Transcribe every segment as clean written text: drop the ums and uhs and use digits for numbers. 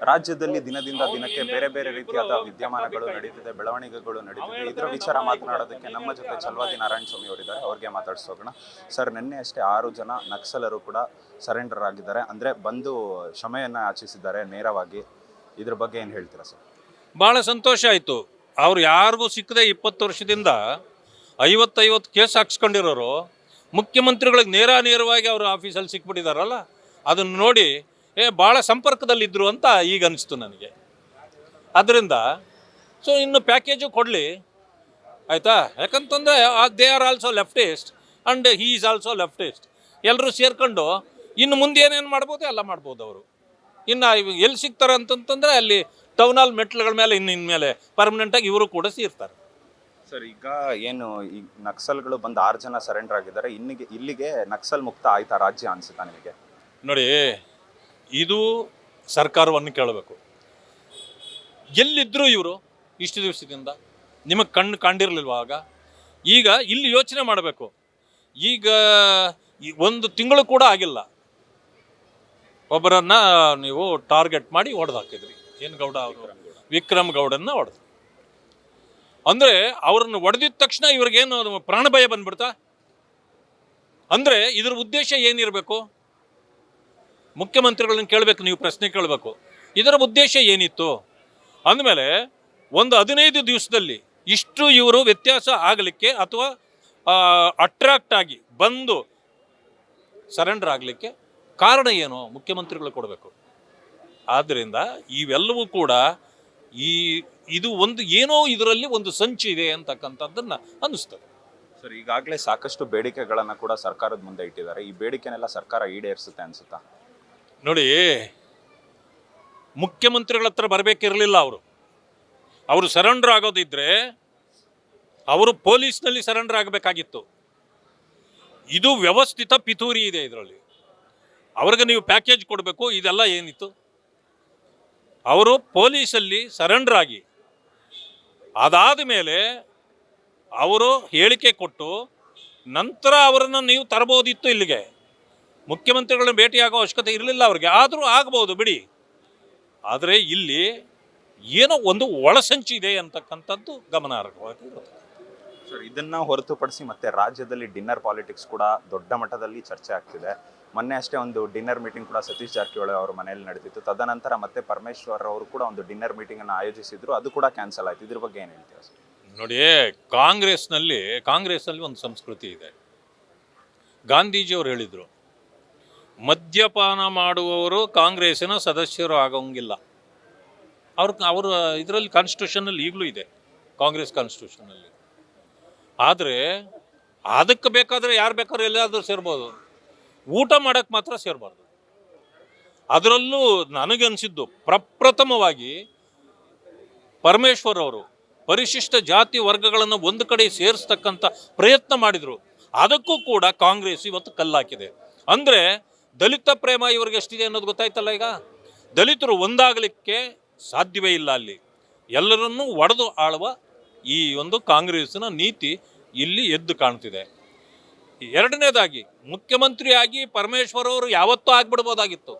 ರಾಜ್ಯದಲ್ಲಿ ದಿನದಿಂದ ದಿನಕ್ಕೆ ಬೇರೆ ಬೇರೆ ರೀತಿಯಾದ ವಿದ್ಯಮಾನಗಳು ನಡೀತಿದೆ, ಬೆಳವಣಿಗೆಗಳು ನಡೀತಿದೆ. ಇದರ ವಿಚಾರ ಮಾತನಾಡೋದಕ್ಕೆ ನಮ್ಮ ಜೊತೆ ಚಲವಾದಿ ನಾರಾಯಣ ಸ್ವಾಮಿ ಅವರಿದ್ದಾರೆ. ಅವ್ರಿಗೆ ಮಾತಾಡ್ಸೋಣ. ಸರ್, ನಿನ್ನೆ ಅಷ್ಟೇ 6 ಜನ ನಕ್ಸಲರು ಕೂಡ ಸರೆಂಡರ್ ಆಗಿದ್ದಾರೆ, ಅಂದರೆ ಬಂದು ಕ್ಷಮೆಯನ್ನು ಯಾಚಿಸಿದ್ದಾರೆ ನೇರವಾಗಿ. ಇದ್ರ ಬಗ್ಗೆ ಏನು ಹೇಳ್ತೀರಾ ಸರ್? ಭಾಳ ಸಂತೋಷ ಆಯಿತು. ಅವ್ರು ಯಾರಿಗೂ ಸಿಕ್ಕದೆ 20 ವರ್ಷದಿಂದ 50 ಕೇಸ್ ಹಾಕ್ಸ್ಕೊಂಡಿರೋರು ಮುಖ್ಯಮಂತ್ರಿಗಳಿಗೆ ನೇರವಾಗಿ ಅವ್ರ ಆಫೀಸಲ್ಲಿ ಸಿಕ್ಬಿಟ್ಟಿದಾರಲ್ಲ, ಅದನ್ನು ನೋಡಿ ಭಾಳ ಸಂಪರ್ಕದಲ್ಲಿದ್ದರು ಅಂತ ಈಗ ಅನಿಸ್ತು ನನಗೆ. ಅದರಿಂದ ಇನ್ನು ಪ್ಯಾಕೇಜು ಕೊಡಲಿ, ಆಯಿತಾ? ಯಾಕಂತಂದರೆ they are also leftist and he is also leftist. ಎಲ್ಲರೂ ಸೇರ್ಕೊಂಡು ಇನ್ನು ಮುಂದೆ ಏನೇನು ಮಾಡ್ಬೋದು ಎಲ್ಲ ಮಾಡ್ಬೋದು ಅವರು. ಇನ್ನು ಎಲ್ಲಿ ಸಿಗ್ತಾರೆ ಅಂತಂತಂದರೆ ಅಲ್ಲಿ ಟೌನ್ ಹಾಲ್ ಮೆಟ್ಲುಗಳ ಮೇಲೆ ಇನ್ಮೇಲೆ ಪರ್ಮನೆಂಟಾಗಿ ಇವರು ಕೂಡ ಸೇರ್ತಾರೆ. ಸರ್, ಈಗ ಏನು ಈ ನಕ್ಸಲ್ಗಳು ಬಂದು 6 ಜನ ಸರೆಂಡರ್ ಆಗಿದ್ದಾರೆ, ಇಲ್ಲಿಗೆ ನಕ್ಸಲ್ ಮುಕ್ತ ಆಯ್ತಾ ರಾಜ್ಯ ಅನಿಸುತ್ತಾ ನಿಮಗೆ? ನೋಡಿ, ಇದು ಸರ್ಕಾರವನ್ನು ಕೇಳಬೇಕು. ಎಲ್ಲಿದ್ದರು ಇವರು ಇಷ್ಟು ದಿವಸದಿಂದ? ನಿಮಗೆ ಕಂಡಿರಲಿಲ್ವ ಆಗ? ಈಗ ಇಲ್ಲಿ ಯೋಚನೆ ಮಾಡಬೇಕು. ಈಗ 1 ತಿಂಗಳು ಕೂಡ ಆಗಿಲ್ಲ, ಒಬ್ಬರನ್ನು ನೀವು ಟಾರ್ಗೆಟ್ ಮಾಡಿ ಹೊಡೆದಾಕಿದ್ರಿ. ಏನು ಗೌಡ ಅವರು? ವಿಕ್ರಮ್ ಗೌಡನ್ನ ಹೊಡೆದು. ಅಂದರೆ ಅವ್ರನ್ನ ಹೊಡೆದಿದ್ದ ತಕ್ಷಣ ಇವ್ರಿಗೇನು ಪ್ರಾಣ ಭಯ ಬಂದ್ಬಿಡ್ತಾ? ಅಂದರೆ ಇದ್ರ ಉದ್ದೇಶ ಏನಿರಬೇಕು? ಮುಖ್ಯಮಂತ್ರಿಗಳನ್ನ ಕೇಳಬೇಕು, ನೀವು ಪ್ರಶ್ನೆ ಕೇಳಬೇಕು. ಇದರ ಉದ್ದೇಶ ಏನಿತ್ತು ಅಂದಮೇಲೆ 15 ದಿವಸದಲ್ಲಿ ಇಷ್ಟು ಇವರು ವ್ಯತ್ಯಾಸ ಆಗಲಿಕ್ಕೆ ಅಥವಾ ಅಟ್ರಾಕ್ಟ್ ಆಗಿ ಬಂದು ಸರೆಂಡರ್ ಆಗಲಿಕ್ಕೆ ಕಾರಣ ಏನು? ಮುಖ್ಯಮಂತ್ರಿಗಳು ಕೊಡಬೇಕು. ಆದ್ದರಿಂದ ಇವೆಲ್ಲವೂ ಕೂಡ ಇದು ಏನೋ ಇದರಲ್ಲಿ ಒಂದು ಸಂಚು ಇದೆ ಅಂತಕ್ಕಂಥದ್ದನ್ನು ಅನ್ನಿಸ್ತದೆ. ಸರ್, ಈಗಾಗಲೇ ಸಾಕಷ್ಟು ಬೇಡಿಕೆಗಳನ್ನು ಕೂಡ ಸರ್ಕಾರದ ಮುಂದೆ ಇಟ್ಟಿದ್ದಾರೆ. ಈ ಬೇಡಿಕೆನೆಲ್ಲ ಸರ್ಕಾರ ಈಡೇರಿಸುತ್ತೆ ಅನಿಸುತ್ತಾ? ನೋಡಿ, ಮುಖ್ಯಮಂತ್ರಿಗಳ ಹತ್ರ ಬರಬೇಕಿರಲಿಲ್ಲ. ಅವರು ಸರೆಂಡರ್ ಆಗೋದಿದ್ರೆ ಅವರು ಪೊಲೀಸ್ನಲ್ಲಿ ಸರೆಂಡರ್ ಆಗಬೇಕಾಗಿತ್ತು. ಇದು ವ್ಯವಸ್ಥಿತ ಪಿತೂರಿ ಇದೆ ಇದರಲ್ಲಿ. ಅವ್ರಿಗೆ ನೀವು ಪ್ಯಾಕೇಜ್ ಕೊಡಬೇಕು. ಇದೆಲ್ಲ ಏನಿತ್ತು? ಅವರು ಪೊಲೀಸಲ್ಲಿ ಸರೆಂಡರ್ ಆಗಿ ಅದಾದ ಮೇಲೆ ಅವರು ಹೇಳಿಕೆ ಕೊಟ್ಟು ನಂತರ ಅವರನ್ನು ನೀವು ತರಬಹುದಿತ್ತು ಇಲ್ಲಿಗೆ. ಮುಖ್ಯಮಂತ್ರಿಗಳನ್ನ ಭೇಟಿಯಾಗೋ ಅವಶ್ಯಕತೆ ಇರಲಿಲ್ಲ ಅವ್ರಿಗೆ. ಆದರೂ ಆಗ್ಬೋದು ಬಿಡಿ. ಆದರೆ ಇಲ್ಲಿ ಏನೋ ಒಂದು ಒಳಸಂಚು ಇದೆ ಅಂತಕ್ಕಂಥದ್ದು ಗಮನಾರ್ಹವಾಗಿರುತ್ತೆ. ಸರ್, ಇದನ್ನು ಹೊರತುಪಡಿಸಿ ಮತ್ತೆ ರಾಜ್ಯದಲ್ಲಿ ಡಿನ್ನರ್ ಪಾಲಿಟಿಕ್ಸ್ ಕೂಡ ದೊಡ್ಡ ಮಟ್ಟದಲ್ಲಿ ಚರ್ಚೆ ಆಗ್ತಿದೆ. ಮೊನ್ನೆ ಅಷ್ಟೇ ಒಂದು ಡಿನ್ನರ್ ಮೀಟಿಂಗ್ ಕೂಡ ಸತೀಶ್ ಜಾರಕಿಹೊಳಿ ಅವರ ಮನೆಯಲ್ಲಿ ನಡೆದಿತ್ತು. ತದನಂತರ ಮತ್ತೆ ಪರಮೇಶ್ವರ್ ಅವರು ಕೂಡ ಒಂದು ಡಿನ್ನರ್ ಮೀಟಿಂಗನ್ನು ಆಯೋಜಿಸಿದ್ರು, ಅದು ಕೂಡ ಕ್ಯಾನ್ಸಲ್ ಆಯಿತು. ಇದ್ರ ಬಗ್ಗೆ ಏನು ಹೇಳ್ತೀರಾ ಸರ್? ನೋಡಿ, ಕಾಂಗ್ರೆಸ್ನಲ್ಲಿ ಒಂದು ಸಂಸ್ಕೃತಿ ಇದೆ. ಗಾಂಧೀಜಿಯವರು ಹೇಳಿದರು, ಮದ್ಯಪಾನ ಮಾಡುವವರು ಕಾಂಗ್ರೆಸ್ಸಿನ ಸದಸ್ಯರು ಆಗೋಂಗಿಲ್ಲ. ಅವರು ಇದರಲ್ಲಿ ಕಾನ್ಸ್ಟಿಟ್ಯೂಷನಲ್ಲಿ ಈಗಲೂ ಇದೆ, ಕಾಂಗ್ರೆಸ್ ಕಾನ್ಸ್ಟಿಟ್ಯೂಷನಲ್ಲಿ. ಆದರೆ ಅದಕ್ಕೆ ಬೇಕಾದರೆ ಯಾರು ಬೇಕಾದ್ರೂ ಎಲ್ಲಾದರೂ ಸೇರ್ಬೋದು, ಊಟ ಮಾಡೋಕ್ಕೆ ಮಾತ್ರ ಸೇರಬಾರ್ದು. ಅದರಲ್ಲೂ ನನಗನ್ಸಿದ್ದು ಪ್ರಪ್ರಥಮವಾಗಿ ಪರಮೇಶ್ವರ್ ಅವರು ಪರಿಶಿಷ್ಟ ಜಾತಿ ವರ್ಗಗಳನ್ನು ಒಂದು ಕಡೆ ಸೇರಿಸ್ತಕ್ಕಂಥ ಪ್ರಯತ್ನ ಮಾಡಿದರು. ಅದಕ್ಕೂ ಕೂಡ ಕಾಂಗ್ರೆಸ್ ಇವತ್ತು ಕಲ್ಲಾಕಿದೆ. ಅಂದರೆ ದಲಿತ ಪ್ರೇಮ ಇವ್ರಿಗೆ ಎಷ್ಟಿದೆ ಅನ್ನೋದು ಗೊತ್ತಾಯ್ತಲ್ಲ. ಈಗ ದಲಿತರು ಒಂದಾಗಲಿಕ್ಕೆ ಸಾಧ್ಯವೇ ಇಲ್ಲ. ಅಲ್ಲಿ ಎಲ್ಲರನ್ನೂ ಒಡೆದು ಆಳುವ ಈ ಒಂದು ಕಾಂಗ್ರೆಸ್ಸಿನ ನೀತಿ ಇಲ್ಲಿ ಎದ್ದು ಕಾಣ್ತಿದೆ. ಎರಡನೇದಾಗಿ, ಮುಖ್ಯಮಂತ್ರಿಯಾಗಿ ಪರಮೇಶ್ವರ್ ಅವರು ಯಾವತ್ತೂ ಆಗ್ಬಿಡ್ಬೋದಾಗಿತ್ತು.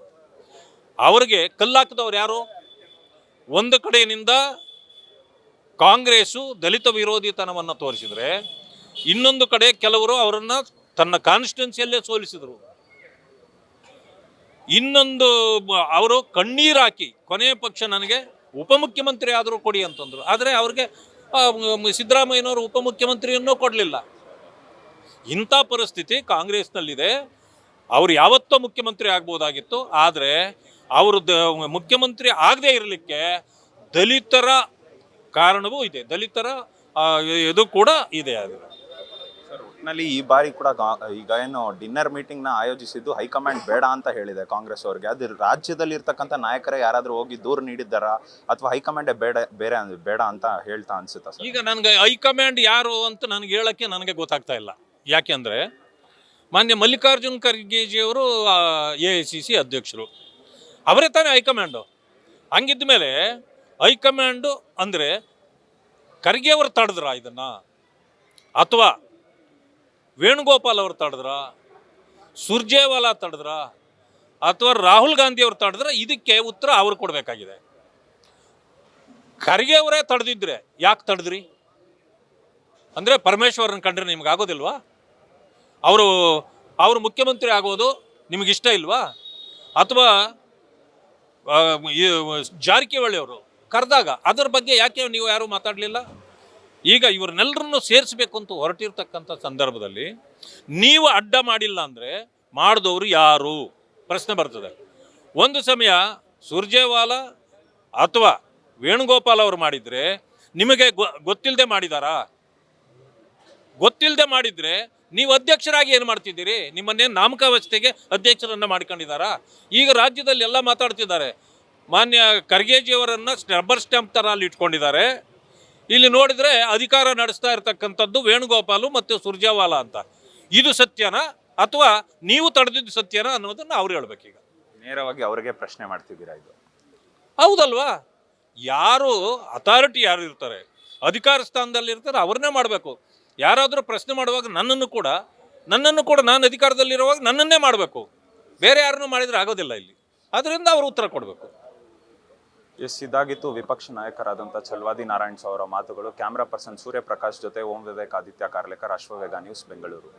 ಅವ್ರಿಗೆ ಕಲ್ಲಾಕಿದವ್ರು ಯಾರು? ಒಂದು ಕಡೆಯಿಂದ ಕಾಂಗ್ರೆಸ್ಸು ದಲಿತ ವಿರೋಧಿತನವನ್ನು ತೋರಿಸಿದರೆ, ಇನ್ನೊಂದು ಕಡೆ ಕೆಲವರು ಅವರನ್ನು ತನ್ನ ಕಾನ್ಸ್ಟಿಟ್ಯೂನ್ಸಿಯಲ್ಲೇ ಸೋಲಿಸಿದರು. ಇನ್ನೊಂದು ಅವರು ಕಣ್ಣೀರು ಹಾಕಿ ಕೊನೆಯ ಪಕ್ಷ ನನಗೆ ಉಪಮುಖ್ಯಮಂತ್ರಿ ಆದರೂ ಕೊಡಿ ಅಂತಂದರು. ಆದರೆ ಅವ್ರಿಗೆ ಸಿದ್ದರಾಮಯ್ಯನವರು ಉಪಮುಖ್ಯಮಂತ್ರಿಯನ್ನೂ ಕೊಡಲಿಲ್ಲ. ಇಂಥ ಪರಿಸ್ಥಿತಿ ಕಾಂಗ್ರೆಸ್ನಲ್ಲಿದೆ. ಅವರು ಯಾವತ್ತೋ ಮುಖ್ಯಮಂತ್ರಿ ಆಗ್ಬೋದಾಗಿತ್ತು. ಆದರೆ ಅವರು ಮುಖ್ಯಮಂತ್ರಿ ಆಗದೇ ಇರಲಿಕ್ಕೆ ದಲಿತರ ಕಾರಣವೂ ಇದೆ, ದಲಿತರ ಇದು ಕೂಡ ಇದೆ. ಅದು ಸರ್, ಒಟ್ಟಿನಲ್ಲಿ ಈ ಬಾರಿ ಕೂಡ ಈಗ ಏನು ಡಿನ್ನರ್ ಮೀಟಿಂಗ್ನ ಆಯೋಜಿಸಿದ್ದು ಹೈಕಮಾಂಡ್ ಬೇಡ ಅಂತ ಹೇಳಿದೆ ಕಾಂಗ್ರೆಸ್ ಅವರಿಗೆ. ಅದು ರಾಜ್ಯದಲ್ಲಿ ಇರ್ತಕ್ಕಂಥ ನಾಯಕರೇ ಯಾರಾದರೂ ಹೋಗಿ ದೂರು ನೀಡಿದ್ದಾರಾ ಅಥವಾ ಹೈಕಮಾಂಡೇ ಬೇಡ ಅಂತ ಹೇಳ್ತಾ ಅನ್ಸುತ್ತಾ ಸರ್? ಈಗ ನನಗೆ ಹೈಕಮಾಂಡ್ ಯಾರು ಅಂತ ನನಗೆ ಹೇಳೋಕ್ಕೆ ನನಗೆ ಗೊತ್ತಾಗ್ತಾ ಇಲ್ಲ. ಯಾಕೆಂದರೆ ಮಾನ್ಯ ಮಲ್ಲಿಕಾರ್ಜುನ್ ಖರ್ಗೆಜಿಯವರು AICC ಅಧ್ಯಕ್ಷರು, ಅವರೇ ತಾನೇ ಹೈಕಮಾಂಡು. ಹಂಗಿದ್ದ ಮೇಲೆ ಹೈಕಮಾಂಡು ಅಂದರೆ ಖರ್ಗೆ ಅವರು ತಡೆದ್ರ ಇದನ್ನು, ಅಥವಾ ವೇಣುಗೋಪಾಲ್ ಅವರು ತಡೆದ್ರ, ಸುರ್ಜೇವಾಲಾ ತಡೆದ್ರ, ಅಥವಾ ರಾಹುಲ್ ಗಾಂಧಿ ಅವರು ತಡೆದ್ರೆ ಇದಕ್ಕೆ ಉತ್ತರ ಅವ್ರು ಕೊಡಬೇಕಾಗಿದೆ. ಖರ್ಗೆ ಅವರೇ ತಡೆದಿದ್ರೆ ಯಾಕೆ ತಡೆದ್ರಿ ಅಂದರೆ ಪರಮೇಶ್ವರನ್ ಕಂಡ್ರೆ ನಿಮ್ಗೆ ಆಗೋದಿಲ್ವಾ? ಅವರು ಮುಖ್ಯಮಂತ್ರಿ ಆಗೋದು ನಿಮಗಿಷ್ಟ ಇಲ್ವಾ? ಅಥವಾ ಜಾರಕಿಹೊಳಿ ಅವರು ಕರೆದಾಗ ಅದರ ಬಗ್ಗೆ ಯಾಕೆ ನೀವು ಯಾರೂ ಮಾತಾಡಲಿಲ್ಲ? ಈಗ ಇವ್ರನ್ನೆಲ್ಲರನ್ನು ಸೇರಿಸಬೇಕು ಅಂತ ಹೊರಟಿರ್ತಕ್ಕಂಥ ಸಂದರ್ಭದಲ್ಲಿ ನೀವು ಅಡ್ಡ ಮಾಡಿಲ್ಲ ಅಂದರೆ ಮಾಡಿದವರು ಯಾರು ಪ್ರಶ್ನೆ ಬರ್ತದೆ. ಒಂದು ಸಮಯ ಸುರ್ಜೇವಾಲಾ ಅಥವಾ ವೇಣುಗೋಪಾಲ್ ಅವರು ಮಾಡಿದರೆ ನಿಮಗೆ ಗೊತ್ತಿಲ್ಲದೆ ಮಾಡಿದಾರಾ? ಗೊತ್ತಿಲ್ಲದೆ ಮಾಡಿದರೆ ನೀವು ಅಧ್ಯಕ್ಷರಾಗಿ ಏನು ಮಾಡ್ತಿದ್ದೀರಿ? ನಿಮ್ಮನ್ನೇನು ನಾಮಕಾವಸ್ಥೆಗೆ ಅಧ್ಯಕ್ಷರನ್ನು ಮಾಡ್ಕೊಂಡಿದ್ದಾರಾ? ಈಗ ರಾಜ್ಯದಲ್ಲಿ ಎಲ್ಲ ಮಾತಾಡ್ತಿದ್ದಾರೆ. ಮಾನ್ಯ ಖರ್ಗೆಜಿಯವರನ್ನು ರಬ್ಬರ್ ಸ್ಟ್ಯಾಂಪ್ ಥರ ಅಲ್ಲಿ ಇಟ್ಕೊಂಡಿದ್ದಾರೆ. ಇಲ್ಲಿ ನೋಡಿದರೆ ಅಧಿಕಾರ ನಡೆಸ್ತಾ ಇರ್ತಕ್ಕಂಥದ್ದು ವೇಣುಗೋಪಾಲು ಮತ್ತು ಸುರ್ಜೇವಾಲಾ ಅಂತ. ಇದು ಸತ್ಯನಾ ಅಥವಾ ನೀವು ತಡೆದಿದ್ದು ಸತ್ಯನಾ ಅನ್ನೋದನ್ನು ಅವ್ರು ಹೇಳ್ಬೇಕೀಗ. ನೇರವಾಗಿ ಅವರಿಗೆ ಪ್ರಶ್ನೆ ಮಾಡ್ತಿದ್ದೀರಾ? ಇದು ಹೌದಲ್ವಾ? ಯಾರು ಅಥಾರಿಟಿ ಯಾರು ಇರ್ತಾರೆ, ಅಧಿಕಾರ ಸ್ಥಾನದಲ್ಲಿ ಇರ್ತಾರೆ, ಅವ್ರನ್ನೇ ಮಾಡಬೇಕು. ಯಾರಾದರೂ ಪ್ರಶ್ನೆ ಮಾಡುವಾಗ ನನ್ನನ್ನು ಕೂಡ ನಾನು ಅಧಿಕಾರದಲ್ಲಿರುವಾಗ ನನ್ನನ್ನೇ ಮಾಡಬೇಕು. ಬೇರೆ ಯಾರನ್ನೂ ಮಾಡಿದರೆ ಆಗೋದಿಲ್ಲ ಇಲ್ಲಿ. ಅದರಿಂದ ಅವರು ಉತ್ತರ ಕೊಡಬೇಕು. ಎಸ್, ಇದಾಗಿತ್ತು ವಿಪಕ್ಷ ನಾಯಕರಾದಂಥ ಛಲವಾದಿ ನಾರಾಯಣ್ ಅವರ ಮಾತುಗಳು. ಕ್ಯಾಮ್ರಾ ಪರ್ಸನ್ ಸೂರ್ಯಪ್ರಕಾಶ್ ಜೊತೆ ಓಂ ವಿವೇಕ್ ಆದಿತ್ಯ ಕಾರ್ಲೇಕರ್, ಅಶ್ವವೇಗ ನ್ಯೂಸ್, ಬೆಂಗಳೂರು.